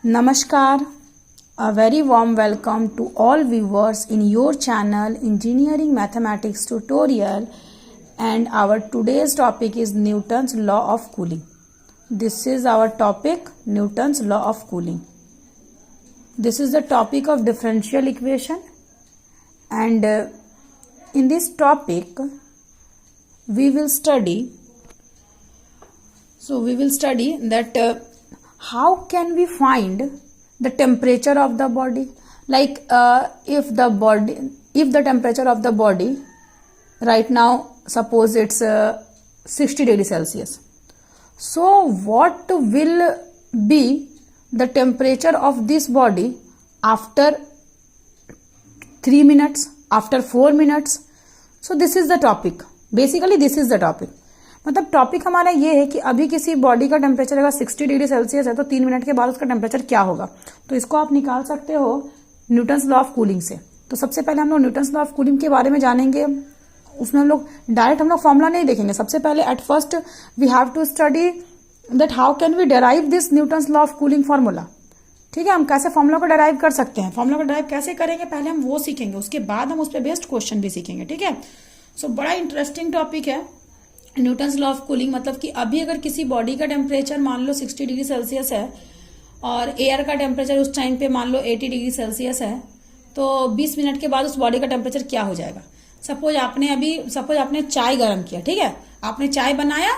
Namaskar, a very warm welcome to all viewers in your channel Engineering Mathematics Tutorial, and our today's topic is Newton's law of cooling. This is our topic, Newton's law of cooling. This is the topic of differential equation, and in this topic we will study that how can we find the temperature of the body, like if the temperature of the body right now, suppose it's 60 degrees Celsius, so what will be the temperature of this body after 3 minutes, after 4 minutes? So this is the topic, basically this is the topic. मतलब topic हमारा ये है कि अभी किसी body का temperature अगर 60 degree Celsius है तो 3 मिनट के बाद उसका टेम्परेचर क्या होगा, तो इसको आप निकाल सकते हो न्यूटन्स लॉ ऑफ कूलिंग से. तो सबसे पहले हम लोग न्यूटन्स लॉ ऑफ कूलिंग के बारे में जानेंगे. उसमें हम लोग फॉर्मूला नहीं देखेंगे. सबसे पहले at first we have to study that how can we derive this Newton's law of cooling formula. ठीक है, हम कैसे फॉर्मूला को डेराइव कर सकते हैं, फॉर्मूला को डेराइव कैसे करेंगे पहले हम वो सीखेंगे, उसके बाद हम उस पर बेस्ड क्वेश्चन भी सीखेंगे. ठीक है, सो बड़ा इंटरेस्टिंग टॉपिक है न्यूटन्स लॉ ऑफ कूलिंग. मतलब कि अभी अगर किसी बॉडी का टेम्परेचर मान लो 60 डिग्री सेल्सियस है और एयर का टेम्परेचर उस टाइम पे मान लो 80 डिग्री सेल्सियस है, तो 20 मिनट के बाद उस बॉडी का टेम्परेचर क्या हो जाएगा. सपोज आपने चाय गर्म किया. ठीक है, आपने चाय बनाया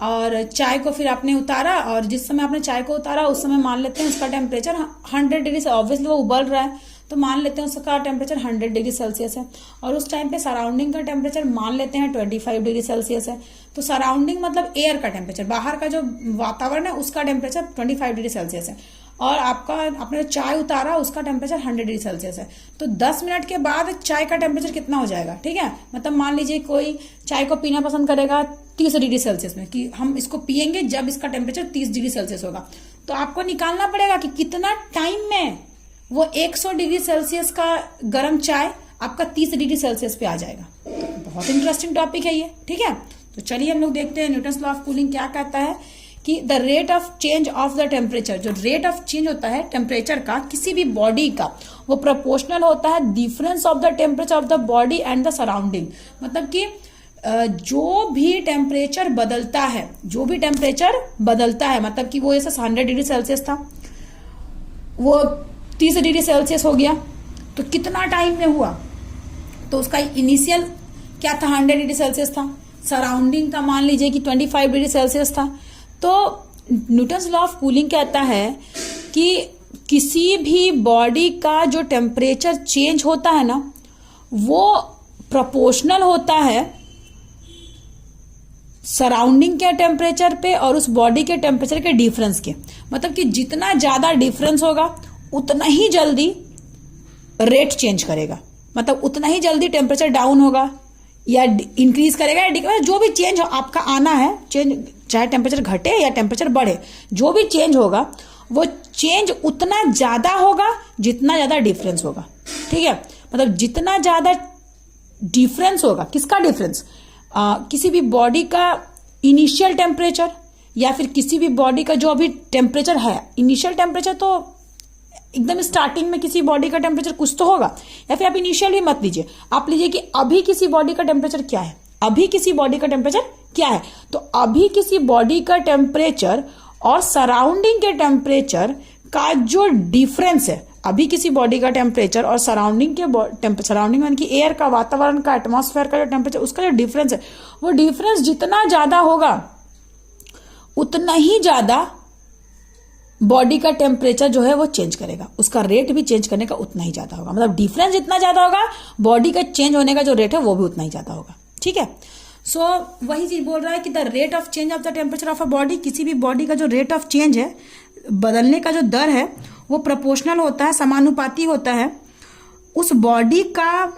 और चाय को फिर आपने उतारा, और जिस समय आपने चाय को उतारा उस समय मान लेते हैं उसका टेम्परेचर 100 डिग्री से, ऑब्वियसली वो उबल रहा है तो मान लेते हैं उसका टेम्परेचर 100 डिग्री सेल्सियस है, और उस टाइम पे सराउंडिंग का टेम्परेचर मान लेते हैं 25 डिग्री सेल्सियस है. तो सराउंडिंग मतलब एयर का टेम्परेचर, बाहर का जो वातावरण है उसका टेम्परेचर 25 डिग्री सेल्सियस है, और आपने चाय उतारा उसका टेम्परेचर 100 डिग्री सेल्सियस है. तो 10 मिनट के बाद चाय का टेम्परेचर कितना हो जाएगा. ठीक है, मतलब मान लीजिए कोई चाय को पीना पसंद करेगा 30 डिग्री सेल्सियस में, कि हम इसको पियेंगे जब इसका टेम्परेचर 30 डिग्री सेल्सियस होगा. तो आपको निकालना पड़ेगा कि कितना टाइम में वो 100 डिग्री सेल्सियस का गर्म चाय आपका 30 डिग्री सेल्सियस पे आ जाएगा. बहुत इंटरेस्टिंग टॉपिक है ये. ठीक है, तो चलिए हम लोग देखते हैं न्यूटन्स लॉ ऑफ कूलिंग क्या कहता है कि the rate of change of the temperature, जो रेट ऑफ चेंज होता है टेम्परेचर का किसी भी बॉडी का, वो प्रोपोर्शनल होता है difference of the temperature of the body and the surrounding. मतलब कि जो भी टेम्परेचर बदलता है, मतलब कि वो जैसे 100 डिग्री सेल्सियस था वो 30 डिग्री सेल्सियस हो गया, तो कितना टाइम में हुआ, तो उसका इनिशियल क्या था 100 डिग्री सेल्सियस था, सराउंडिंग का मान लीजिए कि 25 डिग्री सेल्सियस था. तो न्यूटन्स लॉ ऑफ कूलिंग कहता है कि किसी भी बॉडी का जो टेम्परेचर चेंज होता है ना, वो प्रोपोर्शनल होता है सराउंडिंग के टेम्परेचर पे और उस बॉडी के टेम्परेचर के डिफरेंस के. मतलब कि जितना ज्यादा डिफरेंस होगा उतना ही जल्दी रेट चेंज करेगा, मतलब उतना ही जल्दी टेम्परेचर डाउन होगा या इंक्रीज करेगा या डिक्रीज, जो भी चेंज आपका आना है, चेंज चाहे टेम्परेचर घटे या टेम्परेचर बढ़े, जो भी चेंज होगा वो चेंज उतना ज्यादा होगा जितना ज्यादा डिफरेंस होगा. ठीक है, मतलब जितना ज्यादा डिफरेंस होगा, किसका डिफरेंस, किसी भी बॉडी का इनिशियल टेम्परेचर या फिर किसी भी बॉडी का जो अभी टेम्परेचर है, इनिशियल टेम्परेचर तो एकदम स्टार्टिंग में किसी बॉडी का टेम्परेचर कुछ तो होगा, या फिर आप इनिशियल भी मत लीजिए, आप लीजिए कि अभी किसी बॉडी का टेम्परेचर क्या है, अभी किसी बॉडी का टेम्परेचर क्या है. तो अभी किसी बॉडी का टेम्परेचर और सराउंडिंग के टेम्परेचर का जो डिफरेंस है, अभी किसी बॉडी का टेम्परेचर और सराउंडिंग यानी कि एयर का, वातावरण का, एटमॉस्फेयर का जो टेम्परेचर, उसका जो डिफरेंस है, वो डिफरेंस जितना ज्यादा होगा उतना ही ज्यादा बॉडी का टेम्परेचर जो है वो चेंज करेगा, उसका रेट भी चेंज करने का उतना ही ज्यादा होगा. मतलब डिफरेंस जितना ज्यादा होगा बॉडी का चेंज होने का जो रेट है वो भी उतना ही ज्यादा होगा. ठीक है, सो वही चीज बोल रहा है कि the rate of change of the temperature of a body, किसी भी बॉडी का जो रेट ऑफ चेंज है, बदलने का जो दर है, वो प्रोपोर्शनल होता है, समानुपाती होता है उस बॉडी का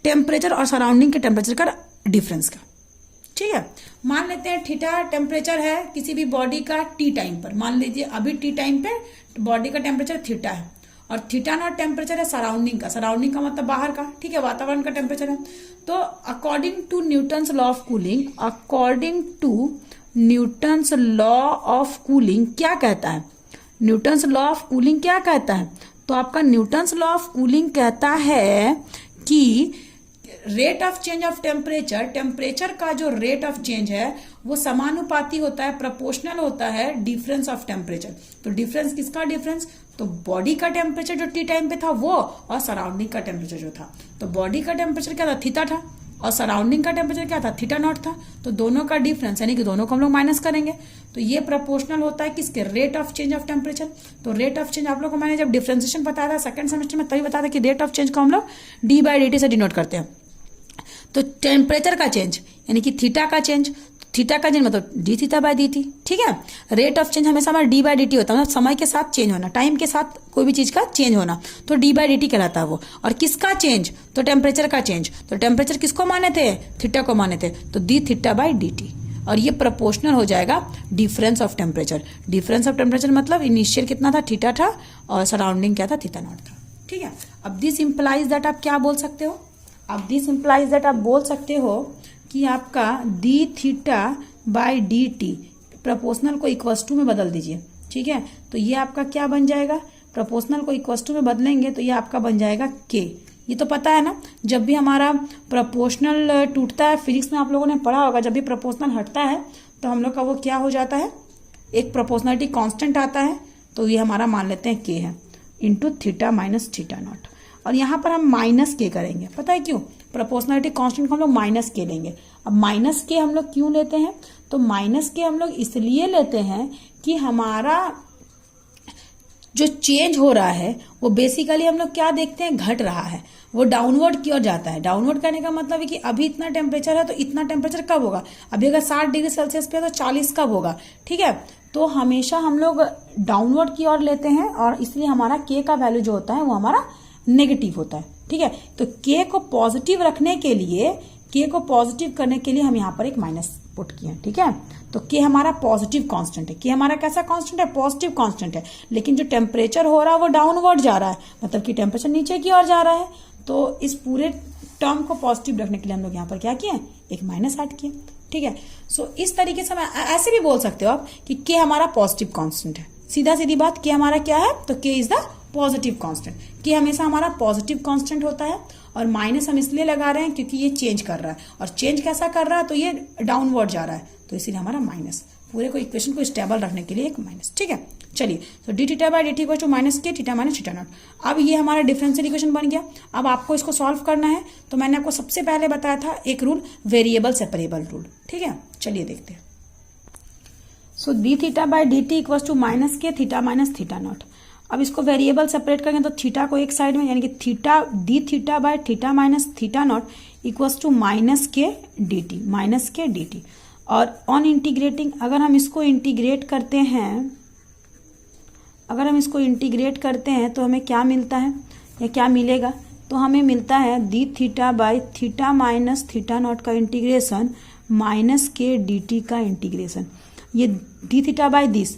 टेम्परेचर और सराउंडिंग के टेम्परेचर का डिफरेंस का. ठीक है, मान लेते हैं थीटा टेम्परेचर है किसी भी बॉडी का टी टाइम पर, मान लीजिए अभी टी टाइम पे बॉडी का टेम्परेचर थीटा है, और थीटा नॉट टेम्परेचर है सराउंडिंग का, सराउंडिंग का मतलब बाहर का. ठीक है, वातावरण का टेम्परेचर है. तो according to Newton's law of cooling क्या कहता है, न्यूटन्स लॉ ऑफ कूलिंग क्या कहता है? तो आपका न्यूटन्स लॉ ऑफ कूलिंग कहता है कि rate of change of temperature, temperature का जो रेट ऑफ चेंज है वो समानुपाती होता है, प्रोपोर्शनल होता है डिफरेंस ऑफ टेम्परेचर। तो डिफरेंस किसका डिफरेंस? तो बॉडी का टेम्परेचर जो टी टाइम पे था वो, और सराउंडिंग का टेम्परेचर जो था। तो बॉडी का टेम्परेचर क्या था? थीटा था, और सराउंडिंग का टेम्परेचर क्या था? थीटा नॉट था। तो दोनों का डिफरेंस यानी कि दोनों को हम लोग माइनस करेंगे, तो ये प्रोपोर्शनल होता है किसके? Rate of change of temperature. तो रेट ऑफ चेंज आप लोग को मैंने जब डिफरेंशिएशन बताया था सेकंड सेमेस्टर में तभी बताया था कि रेट ऑफ चेंज को हम लोग d/dt से डिनोट करते हैं। तो टेम्परेचर का चेंज यानी कि थीटा का चेंज, थीटा का चेंज मतलब D theta by d T, ठीक है। रेट ऑफ चेंज हमेशा हमारा d/dt होता है, मतलब समय के साथ चेंज होना, टाइम के साथ कोई भी चीज का चेंज होना, तो d/dt कहलाता है वो। और किसका चेंज? तो टेम्परेचर का चेंज। तो टेम्परेचर किसको माने थे? थीटा को माने थे, तो d theta by d t. और ये प्रोपोर्शनल हो जाएगा difference of temperature. Difference of temperature मतलब इनिशियल कितना था? थीटा था, और सराउंडिंग क्या था? थीटा नॉट था, ठीक है। अब दिस इंप्लाइज दैट आप क्या बोल सकते हो? अब दिस इंप्लाइज दैट आप बोल सकते हो कि आपका D theta by d T proportional को इक्वस टू में बदल दीजिए, ठीक है। तो ये आपका क्या बन जाएगा? प्रोपोर्शनल को इक्वस टू में बदलेंगे तो ये आपका बन जाएगा के। ये तो पता है ना, जब भी हमारा प्रोपोर्शनल टूटता है, फिजिक्स में आप लोगों ने पढ़ा होगा, जब भी प्रोपोर्शनल हटता है तो हम लोग का वो क्या हो जाता है? एक प्रोपोर्शनलिटी कांस्टेंट आता है, तो ये हमारा मान लेते हैं के है, into theta minus theta not. और यहाँ पर हम माइनस के करेंगे, पता है क्यों? प्रोपोर्शनलिटी कांस्टेंट को हम लोग माइनस के लेंगे। अब माइनस के हम लोग क्यों लेते हैं? तो माइनस के हम लोग इसलिए लेते हैं कि हमारा जो चेंज हो रहा है वो बेसिकली हम लोग क्या देखते हैं? घट रहा है, वो डाउनवर्ड की ओर जाता है। डाउनवर्ड करने का मतलब है कि अभी इतना टेम्परेचर है तो इतना टेम्परेचर कब होगा? अभी अगर 60 डिग्री सेल्सियस पे है तो 40 कब होगा, ठीक है। तो हमेशा हम लोग डाउनवर्ड की ओर लेते हैं, और इसलिए हमारा के का वैल्यू जो होता है वो हमारा नेगेटिव होता है, ठीक है। तो के को पॉजिटिव रखने के लिए, के को पॉजिटिव करने के लिए हम यहाँ पर एक माइनस पुट किए, ठीक है। तो के हमारा पॉजिटिव कांस्टेंट है, के हमारा कैसा कांस्टेंट है? पॉजिटिव कांस्टेंट है। लेकिन जो टेम्परेचर हो रहा है वो डाउनवर्ड जा रहा है, मतलब कि टेम्परेचर नीचे की ओर जा रहा है। तो इस पूरे टर्म को पॉजिटिव रखने के लिए हम लोग यहाँ पर क्या किए? एक माइनस ऐड किए, ठीक है। सो इस तरीके से ऐसे भी बोल सकते हो आप कि के हमारा पॉजिटिव कांस्टेंट है। सीधा सीधी बात, के हमारा क्या है? तो के इज द पॉजिटिव कांस्टेंट। कि हमेशा हमारा पॉजिटिव कांस्टेंट होता है, और माइनस हम इसलिए लगा रहे हैं क्योंकि ये चेंज कर रहा है, और चेंज कैसा कर रहा है? तो ये डाउनवर्ड जा रहा है, तो इसीलिए हमारा माइनस। पूरे को इक्वेशन को स्टेबल रखने के लिए एक माइनस, ठीक है। चलिए, तो d theta by d t equal to minus k theta minus theta naught. अब ये हमारा डिफरेंशियल इक्वेशन बन गया। अब आपको इसको सॉल्व करना है, तो मैंने आपको सबसे पहले बताया था एक रूल, वेरिएबल सेपरेबल रूल, ठीक है। चलिए देखते हैं। So d theta by d t equal to minus k theta minus theta naught. अब इसको वेरिएबल सेपरेट करेंगे तो थीटा को एक साइड में, यानी कि theta d theta by theta minus theta naught equals to minus k d t, minus k d t. और ऑन इंटीग्रेटिंग अगर हम इसको इंटीग्रेट करते हैं, अगर हम इसको इंटीग्रेट करते हैं तो हमें क्या मिलता है या क्या मिलेगा? तो हमें मिलता है D theta by theta minus theta naught का integration minus k d t का इंटीग्रेशन। ये डी थीटा बाय दिस,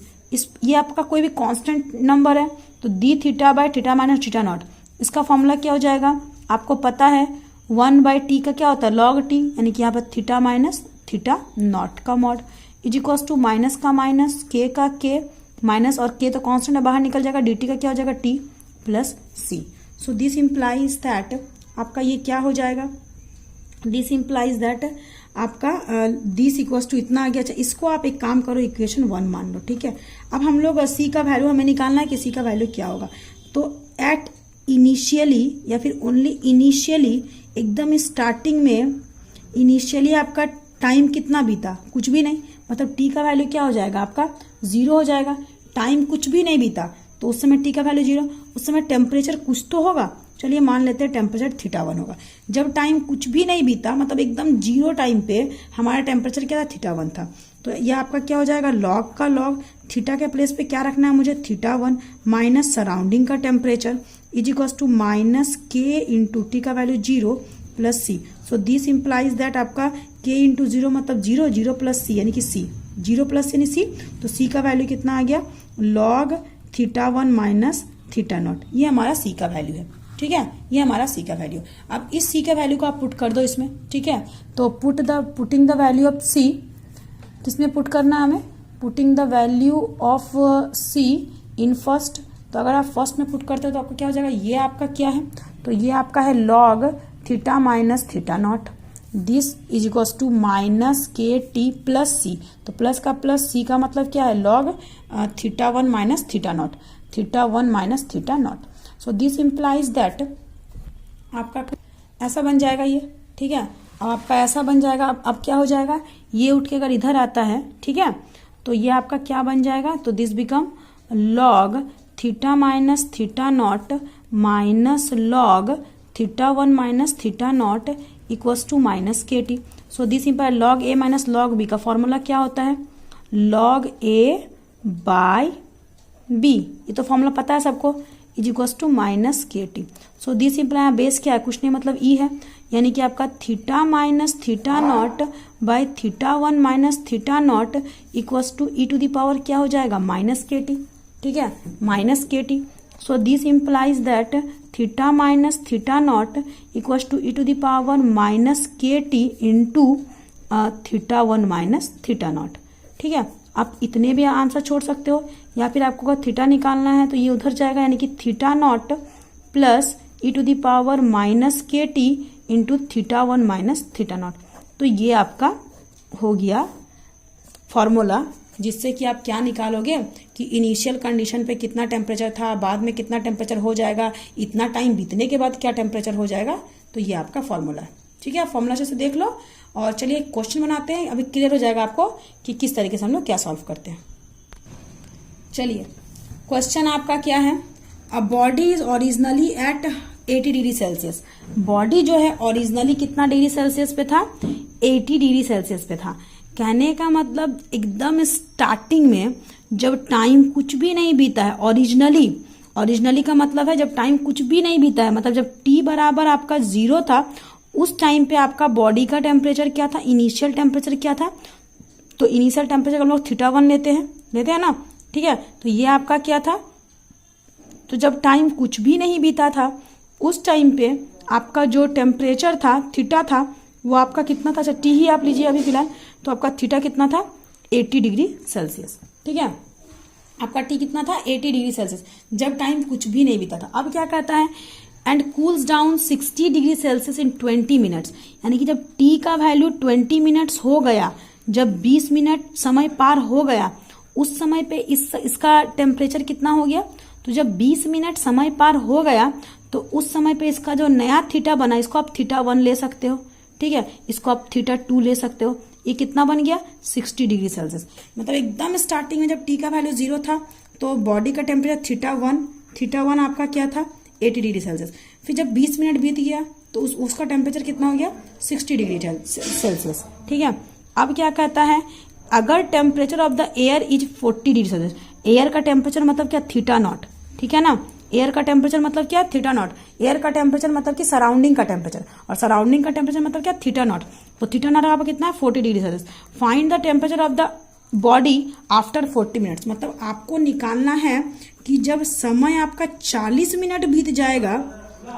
ये आपका कोई भी कांस्टेंट नंबर है, तो d theta by theta minus theta not, इसका फॉर्मूला क्या हो जाएगा? आपको पता है 1/t का क्या होता है? log t, यानी कि यहाँ पर थीटा माइनस थीटा नॉट का mod is equals to minus का माइनस, के का के माइनस, और के तो कांस्टेंट है बाहर निकल जाएगा, dt का क्या हो जाएगा? t plus c। So this implies that आपका ये क्या हो जाएगा? दिस इम्प्लाइज दैट आपका दिस इक्वल्स टू इतना आ गया। अच्छा, इसको आप एक काम करो, इक्वेशन 1 मान लो, ठीक है। अब हम लोग सी का वैल्यू हमें निकालना है कि सी का वैल्यू क्या होगा। तो एट इनिशियली या फिर ओनली इनिशियली, एकदम स्टार्टिंग में इनिशियली आपका टाइम कितना बीता? कुछ भी नहीं, मतलब टी का वैल्यू क्या हो जाएगा? आपका 0 हो जाएगा। टाइम कुछ भी नहीं बीता तो उस समय टी का वैल्यू 0, उस समय टेम्परेचर कुछ तो होगा। चलिए मान लेते हैं टेम्परेचर थीटा 1 होगा। जब टाइम कुछ भी नहीं बीता, मतलब एकदम 0 टाइम पे हमारा टेम्परेचर क्या था? थीटा 1 था। तो यह आपका क्या हो जाएगा? लॉग का लॉग, थीटा के प्लेस पे क्या रखना है मुझे? थीटा 1 माइनस सराउंडिंग का temperature is equals to minus k into t का value 0 plus c. So this implies that आपका के इंटू 0 मतलब 0, 0 प्लस सी यानी कि सी, 0 प्लस यानी सी। तो सी का वैल्यू कितना आ गया? Log theta 1 minus theta not. ये हमारा सी का वैल्यू है, ठीक है। ये हमारा सी का वैल्यू। अब इस सी का वैल्यू को आप पुट कर दो इसमें, ठीक है। तो putting the value of c, किसमें पुट करना है हमें? Putting the value of c in first, तो अगर आप फर्स्ट में पुट करते हो तो आपका क्या हो जाएगा, ये आपका क्या है, तो ये आपका है log theta minus theta naught, this is equals to minus के टी प्लस सी, तो प्लस का प्लस सी का मतलब क्या है, log theta one minus theta naught, theta one minus theta naught. So this implies that आपका ऐसा बन जाएगा ये, ठीक है। अब आपका ऐसा बन जाएगा, अब क्या हो जाएगा, ये उठ के अगर इधर आता है, ठीक है, तो ये आपका क्या बन जाएगा, तो this become log theta minus theta naught minus log theta one minus theta naught equals to minus के t. So this implies log A minus log B का फॉर्मूला क्या होता है, लॉग ए बाय बी, ये तो फॉर्मूला पता है सबको, इज इक्वल्स टू माइनस के t. So this imply base क्या है, कुछ नहीं मतलब ई है, यानी कि आपका theta minus theta naught by theta one minus theta naught equals to e to the power क्या हो जाएगा, माइनस के टी, ठीक है, माइनस के t. So this implies that theta minus theta naught equals to e to the power minus के t into theta one minus theta naught, ठीक है। आप इतने भी आंसर छोड़ सकते हो, या फिर आपको अगर थीटा निकालना है तो ये उधर जाएगा, यानी कि theta naught plus e to the power minus के t into theta one minus theta naught. तो ये आपका हो गया फॉर्मूला, जिससे कि आप क्या निकालोगे कि इनिशियल कंडीशन पे कितना टेम्परेचर था, बाद में कितना टेम्परेचर हो जाएगा, इतना टाइम बीतने के बाद क्या टेम्परेचर हो जाएगा, तो ये आपका फॉर्मूला है, ठीक है। फॉर्मूला से देख लो और चलिए एक क्वेश्चन बनाते हैं, अभी क्लियर हो जाएगा आपको कि किस तरीके से हम लोग क्या सॉल्व करते हैं। चलिए क्वेश्चन आपका क्या है, a body is originally at 80 degree Celsius, body जो है ओरिजिनली कितना डिग्री सेल्सियस पे था, 80 डिग्री सेल्सियस पे था। कहने का मतलब एकदम स्टार्टिंग में जब टाइम कुछ भी नहीं बीता है, ओरिजिनली का मतलब है जब टाइम कुछ भी नहीं बीता है, मतलब जब टी बराबर आपका 0 था, उस टाइम पे आपका बॉडी का टेम्परेचर क्या था, इनिशियल टेम्परेचर क्या था, तो इनिशियल टेम्परेचर हम लोग थीटा वन लेते हैं ना, ठीक है। तो ये आपका क्या था, तो जब टाइम कुछ भी नहीं बीता था उस टाइम पे आपका जो टेम्परेचर था थीटा था वो आपका कितना था, अच्छा टी ही आप लीजिए अभी फिलहाल, तो आपका थीटा कितना था, 80 डिग्री सेल्सियस, ठीक है। आपका टी कितना था, 80 डिग्री सेल्सियस, जब टाइम कुछ भी नहीं बीता था। अब क्या कहता है, and cools down 60 degree Celsius in 20 minutes, यानी कि जब टी का वैल्यू 20 मिनट्स हो गया, जब 20 मिनट समय पार हो गया, उस समय पे इसका टेम्परेचर कितना हो गया, तो जब 20 मिनट समय पार हो गया तो उस समय पे इसका जो नया थीटा बना, इसको आप थीटा वन ले सकते हो, ठीक है, इसको आप थीटा टू ले सकते हो, ये कितना बन गया, 60 डिग्री सेल्सियस। मतलब एकदम स्टार्टिंग में जब टी का वैल्यू 0 था तो बॉडी का टेम्परेचर थीटा वन आपका क्या था, 80 डिग्री सेल्सियस। फिर जब 20 मिनट बीत गया तो उसका टेम्परेचर कितना हो गया, 60 डिग्री सेल्सियस, ठीक है। अब क्या कहता है, अगर temperature of the air is 40 degree Celsius, air का टेम्परेचर मतलब क्या, थीटा नॉट, ठीक है ना, एयर का टेम्परेचर मतलब क्या, थीटा नॉट, एयर का टेम्परेचर मतलब कि सराउंडिंग का टेम्परेचर, और सराउंडिंग का टेम्परेचर मतलब क्या, थीटा नॉट, तो थीटा नॉट आपका कितना है, 40 degree Celsius. Find the temperature of the body after 40 minutes, मतलब आपको निकालना है कि जब समय आपका 40 मिनट बीत जाएगा,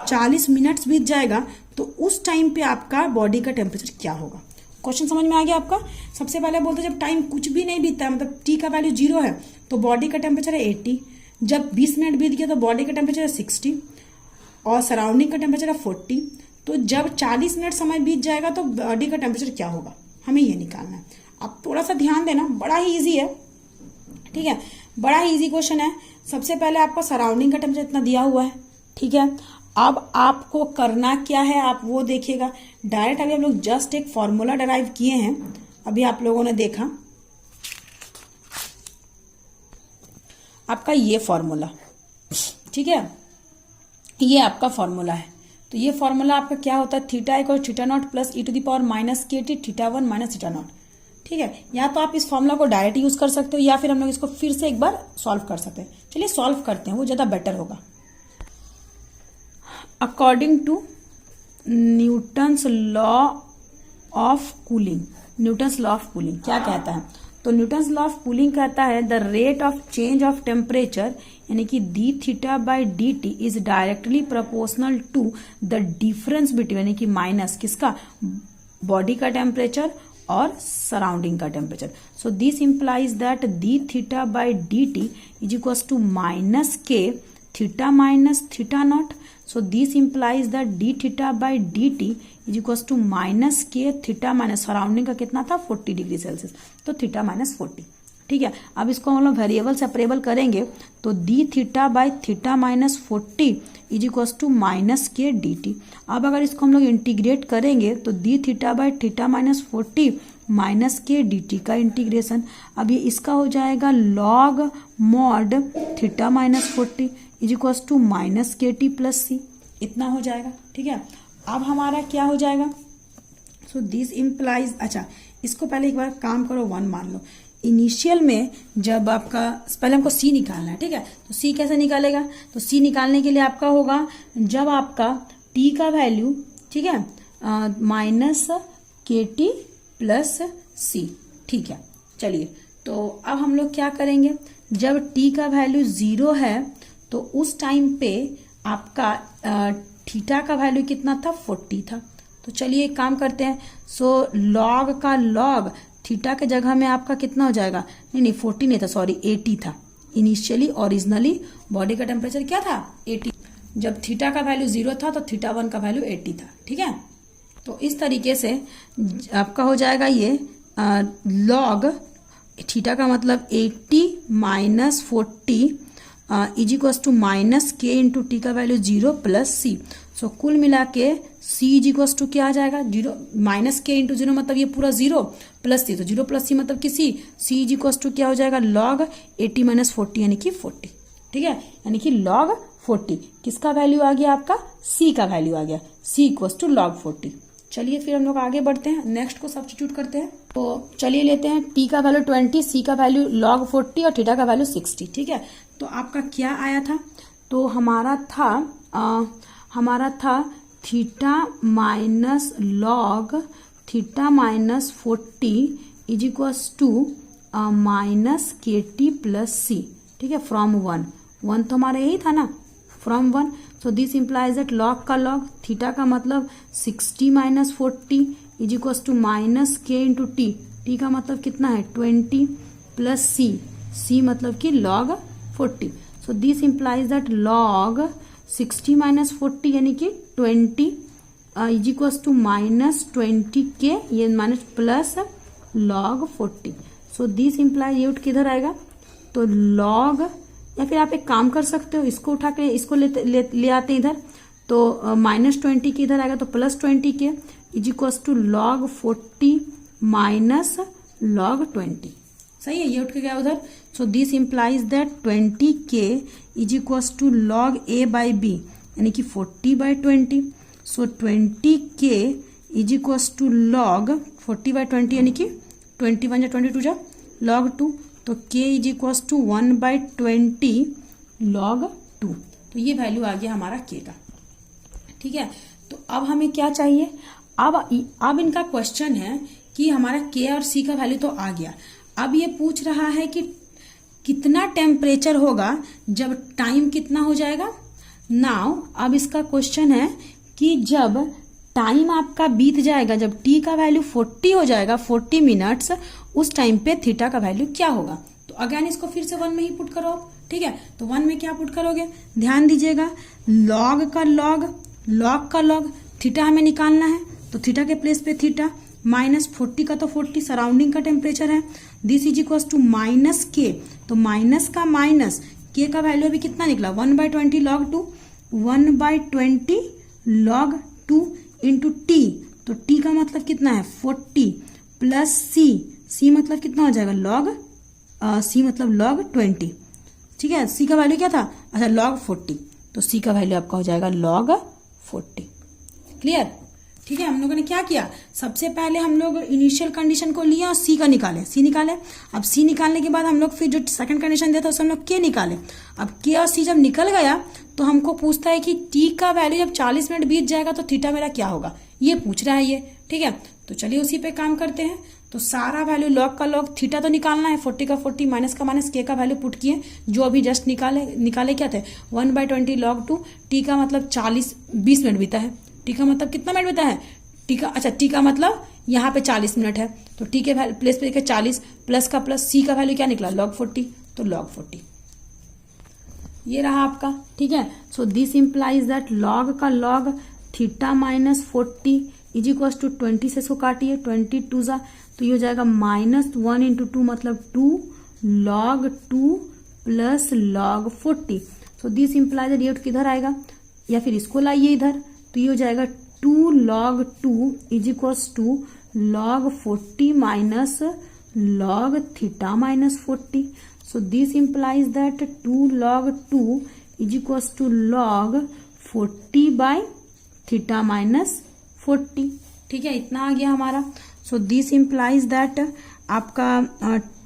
40 मिनट्स बीत जाएगा, तो उस टाइम पे आपका बॉडी का टेम्परेचर क्या होगा। क्वेश्चन समझ में आ गया आपका। सबसे पहले बोलते जब टाइम कुछ भी नहीं बीतता है, मतलब टी का वैल्यू 0 है, तो बॉडी का टेम्परेचर है 80, जब 20 मिनट बीत गया तो बॉडी का टेम्परेचर है 60 और सराउंडिंग का टेम्परेचर है 40, तो जब 40 मिनट समय बीत जाएगा तो बॉडी का टेम्परेचर क्या होगा, हमें ये निकालना है। अब थोड़ा सा ध्यान देना, बड़ा ही ईजी है, ठीक है, बड़ा ही ईजी क्वेश्चन है। सबसे पहले आपको सराउंडिंग का टेम्परेचर इतना दिया हुआ है, ठीक है। अब आपको करना क्या है, आप वो देखिएगा। डायरेक्ट अभी हम लोग जस्ट एक फॉर्मूला डराइव किए हैं, अभी आप लोगों ने देखा आपका ये फॉर्मूला, ठीक है, ये आपका फॉर्मूला है। तो ये फॉर्मूला आपका क्या होता है, theta equal theta naught plus e to the power minus के t theta one minus theta naught, ठीक है। या तो आप इस फॉर्मूला को डायरेक्ट यूज कर सकते हो, या फिर हम लोग इसको फिर से एक बार सॉल्व कर सकते हैं। चलिए सॉल्व करते हैं, वो ज्यादा बेटर होगा। According to Newton's law of cooling, Newton's law of cooling क्या कहता है, तो न्यूटन्स लॉ ऑफ कूलिंग कहता है the rate of change of temperature यानी कि d theta by d t is directly proportional to the difference between, यानी कि माइनस किसका, बॉडी का टेम्परेचर और सराउंडिंग का temperature. So this implies that d theta by d t is equal to minus k theta minus theta naught. So this implies that d theta by d t is equal to minus k theta minus surrounding का कितना था 40 degree Celsius, तो theta minus 40। ठीक है, अब इसको हम लोग वेरिएबल सेपरेबल करेंगे तो d theta by theta minus 40 is equal to minus k d t. अब अगर इसको हम लोग इंटीग्रेट करेंगे तो d theta by theta minus 40 minus k d t का इंटीग्रेशन, अब ये इसका हो जाएगा log mod theta minus 40 is equal to minus के टी प्लस सी, इतना हो जाएगा। ठीक है, अब हमारा क्या हो जाएगा, सो दिस इम्प्लाइज, अच्छा इसको पहले एक बार काम करो 1 मान लो। इनिशियल में जब आपका, पहले हमको सी निकालना है, ठीक है, तो सी कैसे निकालेगा, तो सी निकालने के लिए आपका होगा जब आपका टी का वैल्यू, ठीक है, माइनस के टी प्लस सी। ठीक है, चलिए तो अब हम लोग क्या करेंगे, जब टी का वैल्यू 0 है तो उस टाइम पे आपका थीटा का वैल्यू कितना था 40 था। तो चलिए एक काम करते हैं, सो लॉग का लॉग थीटा के जगह में आपका कितना हो जाएगा, नहीं 40 नहीं था, सॉरी 80 था। इनिशियली ओरिजिनली बॉडी का टेम्परेचर क्या था 80, जब थीटा का वैल्यू 0 था तो थीटा 1 का वैल्यू 80 था। ठीक है, तो इस तरीके से आपका हो जाएगा ये लॉग थीटा का मतलब 80 minus 40 is equals to minus k into t का वैल्यू 0 प्लस सी। सो कुल मिला के सी इज इक्वल्स टू क्या आ जाएगा 0 माइनस के इंटू 0 मतलब ये पूरा 0 प्लस सी, तो 0 प्लस सी मतलब कि सी इज इक्वल्स टू क्या हो जाएगा लॉग 80 माइनस 40 यानी कि 40। ठीक है, यानी कि लॉग 40 किसका वैल्यू आ गया आपका सी का वैल्यू आ गया, सी इक्वल्स टू लॉग 40। चलिए फिर हम लोग आगे बढ़ते हैं, नेक्स्ट को सब्स्टिट्यूट करते हैं। तो चलिए लेते हैं टी का वैल्यू 20, सी का वैल्यू लॉग 40 और थीटा का वैल्यू 60। ठीक है, तो आपका क्या आया था, तो हमारा था theta minus log theta minus 40 is equals to minus के टी प्लस सी। ठीक है, फ्रॉम 1 तो हमारा यही था ना, from 1। So this implies that log का लॉग थीटा का मतलब 60 minus 40 is equals to minus k into t का मतलब कितना है 20 प्लस सी मतलब कि log 40। So this implies that log 60 minus 40 यानी कि 20 इज इक्वल्स टू माइनस 20 के ये minus plus log 40। So this implies ये किधर आएगा, तो log, या फिर आप एक काम कर सकते हो इसको उठा के इसको ले आते हैं इधर, तो माइनस 20 के इधर आएगा तो plus 20 k is equals to log 40 minus log 20। सही है, ये उठ के गया उधर। सो this implies that 20 k is equals to log a by b यानी कि 40 by 20। So 20 k is equals to log 40 by 20 यानी कि 21 या 22 जा log 2, तो k is equals to 1 by 20 log 2। तो ये वैल्यू आ गया हमारा k का। ठीक है, तो अब हमें क्या चाहिए, अब इनका क्वेश्चन है कि हमारा k और c का वैल्यू तो आ गया, अब ये पूछ रहा है कि कितना टेम्परेचर होगा जब टाइम कितना हो जाएगा। नाउ अब इसका क्वेश्चन है कि जब टाइम आपका बीत जाएगा, जब t का वैल्यू 40 हो जाएगा 40 मिनट्स, उस टाइम पे थीटा का वैल्यू क्या होगा। तो अगेन इसको फिर से 1 में ही पुट करो आप। ठीक है, तो 1 में क्या पुट करोगे, ध्यान दीजिएगा, लॉग का लॉग थीटा हमें निकालना है, तो थीटा के प्लेस पे थीटा माइनस 40 का तो 40 सराउंडिंग का टेम्परेचर है, this is equals to minus k, तो माइनस का माइनस के का वैल्यू अभी कितना निकला 1 by 20 log 2, 1 by 20 log 2 into T, तो टी का मतलब कितना है 40 प्लस सी मतलब कितना हो जाएगा सी मतलब log 20। ठीक है, सी का वैल्यू क्या था, अच्छा log 40, तो सी का वैल्यू आपका हो जाएगा log 40। क्लियर। ठीक है, हम लोगों ने क्या किया, सबसे पहले हम लोग इनिशियल कंडीशन को लिया और सी निकाले। अब सी निकालने के बाद हम लोग फिर जो सेकंड कंडीशन दिया था उससे हम लोग के निकाले। अब के और सी जब निकल गया तो हमको पूछता है कि टी का वैल्यू जब 40 मिनट बीत जाएगा तो थीटा मेरा क्या होगा, ये पूछ रहा है ये। ठीक है, तो चलिए उसी पे काम करते हैं। तो सारा वैल्यू लॉग का लॉग थीटा तो निकालना है, 40 का 40 माइनस का माइनस के का वैल्यू पुट किए, जो अभी जस्ट निकाले क्या थे 1 बाई 20 log 2, टी का मतलब 20 मिनट बीता है, टी का मतलब कितना मिनट बीता है टी का, अच्छा टी का मतलब यहाँ पे 40 मिनट है, तो टी के प्लेस पे 40 प्लस का प्लस, सी का वैल्यू क्या निकला log 40, तो log 40 ये रहा आपका। ठीक है, so this implies that log का log theta minus 40 is equal to 20 से इसको काटिए, 22 जा तो ये हो जाएगा -1 इंटू 2 मतलब 2 log 2 plus log 40। So this implies that ये किधर आएगा, या फिर इसको लाइए इधर, तो ये हो जाएगा 2 log 2 is equals to log 40 minus log theta minus 40। So this implies that 2 log 2 is equals to log 40 by theta minus 40। ठीक है, इतना आ गया हमारा। सो दिस इंप्लाइज दैट आपका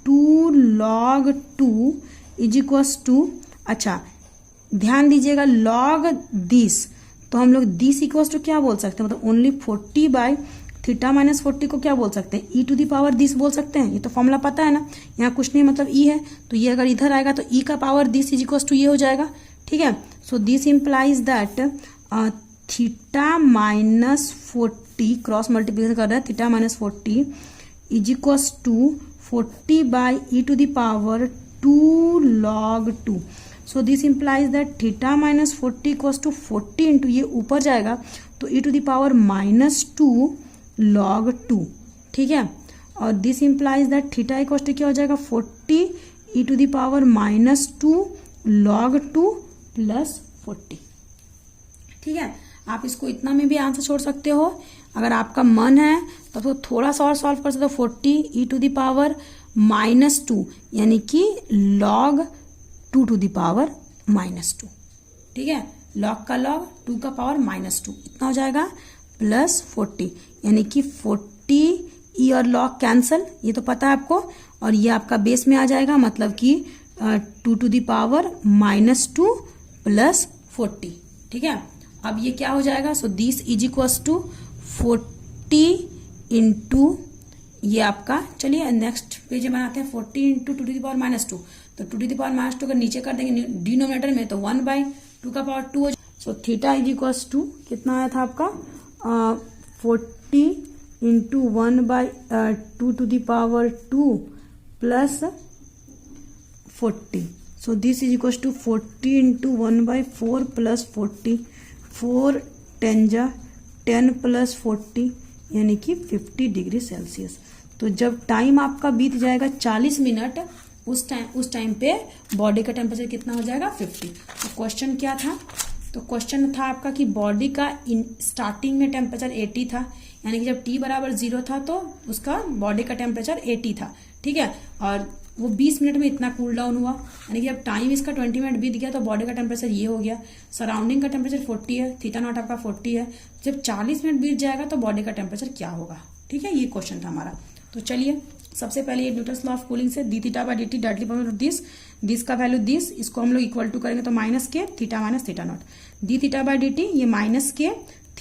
2 log 2 इज इक्वल्स टू, अच्छा ध्यान दीजिएगा log दिस, तो हम लोग दिस इक्वल्स टू क्या बोल सकते हैं, मतलब ओनली 40 बाय थीटा माइनस 40 को क्या बोल सकते हैं, ई टू दी पावर दिस बोल सकते हैं। ये तो फॉर्मूला पता है ना, यहाँ कुछ नहीं मतलब ई है, तो ये अगर इधर आएगा तो ई का power this is equals to ये हो जाएगा। ठीक है, so this implies that theta minus 40 cross multiplication कर रहे हैं, theta minus 40 is equals to 40 by e to the power 2 log 2। So this implies that theta minus 40 equals to 40 into ये ऊपर जाएगा तो e to the power -2 log 2। ठीक है, और this implies that theta equals to क्या हो जाएगा 40 e to the power -2 log 2 plus 40। ठीक है, आप इसको इतना में भी आंसर छोड़ सकते हो, अगर आपका मन है तो थोड़ा सा और सॉल्व कर सकते हो। 40 ई टू द पावर -2 यानी कि log 2 टू द पावर -2। ठीक है, log का log 2 का पावर -2 इतना हो जाएगा, प्लस 40 यानी कि 40 ई और log कैंसल, ये तो पता है आपको, और ये आपका बेस में आ जाएगा, मतलब कि 2 टू द पावर -2 प्लस 40। ठीक है, अब ये क्या हो जाएगा, so this is equals to 40 into ये आपका, चलिए नेक्स्ट पेज बनाते हैं, 40 इंटू 2 टू द पावर -2, तो 2 टू द पावर -2 अगर नीचे कर देंगे डिनोमिनेटर में तो 1/2 का पावर 2 हो जाएगा। So theta is equals to कितना आया था आपका 40 into 1/2 to the power 2 plus 40। So this is equals to 40 into 1/4 plus 40, 4 10 जा 10 प्लस 40 यानी कि 50 डिग्री सेल्सियस। तो जब टाइम आपका बीत जाएगा 40 मिनट, उस टाइम पे बॉडी का टेम्परेचर कितना हो जाएगा 50। तो क्वेश्चन क्या था, तो क्वेश्चन था आपका कि बॉडी का स्टार्टिंग में टेम्परेचर 80 था, यानी कि जब t बराबर 0 था तो उसका बॉडी का टेम्परेचर 80 था। ठीक है, और वो 20 मिनट में इतना कूल डाउन हुआ, यानी कि जब टाइम इसका 20 मिनट बीत गया तो बॉडी का टेम्परेचर ये हो गया। सराउंडिंग का टेम्परेचर 40 है, थीटा नॉट आपका 40 है, जब 40 मिनट बीत जाएगा तो बॉडी का टेम्परेचर क्या होगा। ठीक है, ये क्वेश्चन था हमारा। तो चलिए सबसे पहले ये न्यूटन्स लॉ ऑफ कूलिंग से D theta by d T directly power this का वैल्यू दिस, इसको हम लोग इक्वल टू करेंगे तो -k theta minus theta not, D theta by d T ये -k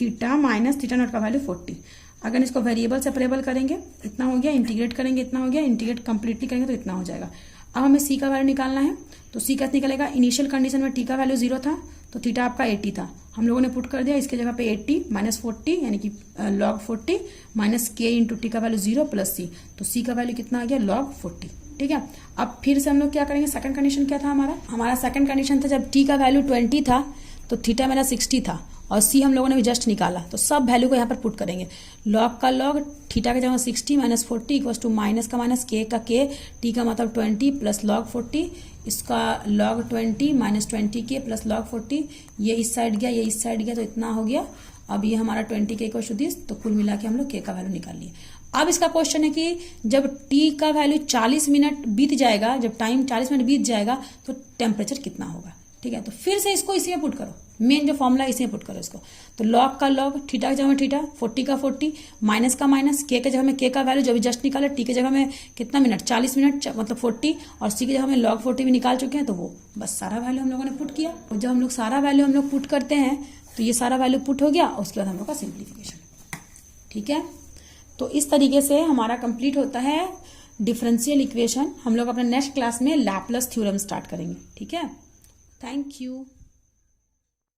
theta minus theta naught का value 40। अगर इसको वेरिएबल सेपरेबल करेंगे इतना हो गया, इंटीग्रेट करेंगे इतना हो गया, इंटीग्रेट कंप्लीटली करेंगे तो इतना हो जाएगा। अब हमें सी का वैल्यू निकालना है, तो सी कैसे निकलेगा, इनिशियल कंडीशन में टी का वैल्यू 0 था तो थीटा आपका 80 था, हम लोगों ने पुट कर दिया इसके जगह पे 80 माइनस 40 यानी कि log 40 minus k into t का वैल्यू 0 प्लस सी, तो सी का वैल्यू कितना आ गया log 40। ठीक है, अब फिर से हम लोग क्या करेंगे, सेकंड कंडीशन क्या था हमारा सेकंड कंडीशन था जब टी का वैल्यू 20 था तो थीटा मेरा 60 था और सी हम लोगों ने जस्ट निकाला, तो सब वैल्यू को यहाँ पर पुट करेंगे। log का log थीटा के जगह 60 माइनस 40 इक्वल्स टू माइनस का माइनस k का k, टी का मतलब 20 प्लस log 40, इसका log 20 minus 20k plus log 40, ये इस साइड गया ये इस साइड गया तो इतना हो गया। अब ये हमारा 20k इक्वल्स टू दिस, तो कुल मिला के हम लोग k का वैल्यू निकाल लिए। अब इसका क्वेश्चन है कि जब t का वैल्यू 40 मिनट बीत जाएगा, जब टाइम 40 मिनट बीत जाएगा तो टेम्परेचर कितना होगा। ठीक है, तो फिर से इसको इसी में पुट करो, मेन जो फॉर्मूला इसी में पुट करो इसको, तो log का log थीटा की जगह में थीटा, 40 का 40, माइनस का माइनस, k के जगह में k का वैल्यू जो भी जस्ट निकाला, t के जगह में कितना मिनट 40 मिनट मतलब 40, और c की जगह में log 40 भी निकाल चुके हैं, तो वो बस सारा वैल्यू हम लोगों ने पुट किया। और जब हम लोग सारा वैल्यू हम लोग पुट करते हैं तो ये सारा वैल्यू पुट हो गया और उसके बाद हम लोग का सिंप्लीफिकेशन। ठीक है, तो इस तरीके से हमारा कंप्लीट होता है डिफरेंशियल इक्वेशन। हम लोग अपने नेक्स्ट क्लास में लैपलेस थ्योरम स्टार्ट करेंगे। ठीक है, थैंक यू।